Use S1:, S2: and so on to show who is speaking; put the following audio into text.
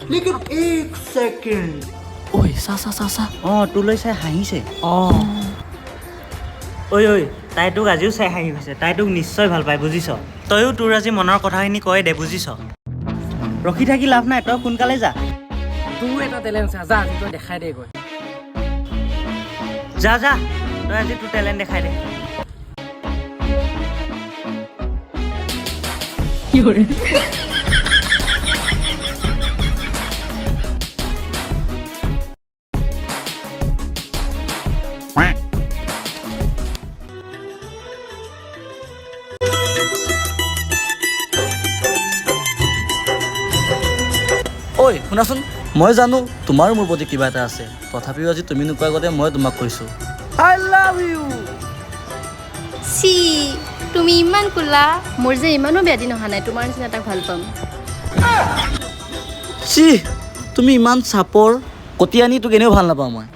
S1: लेकिन एक सेकंड
S2: ঐ চা
S3: তোলৈ চাই হাঁহিছে ঐ তাই তোক আজিও চাই হাঁহি গৈছে তাই তোক নিশ্চয় ভাল পায় বুজিছ তইও তোৰ আজি মনৰ কথাখিনি কয় দে বুজিছ ৰখি থাকি লাভ নাই তই সোনকালে যা
S2: তোৰ এটা টেলেণ্ট আছে যা আজি তই দেখাই দে গৈ
S3: যা তই আজি তোৰ টেলেণ্ট দেখাই দে
S4: ঐ শুনাচোন মই জানো তোমাৰো মোৰ প্ৰতি কিবা এটা আছে তথাপিও আজি তুমি নোকোৱাৰ আগতে মই তোমাক কৈছোঁ আই লাভ ইউ
S5: চি তুমি ইমান কোলা মোৰ যে ইমানো বেয়া দিন অহা নাই তোমাৰ নিচিনা তাক ভাল পাম
S4: চি তুমি ইমান চাপৰ কটি আনি তোক এনেও ভাল নাপাওঁ মই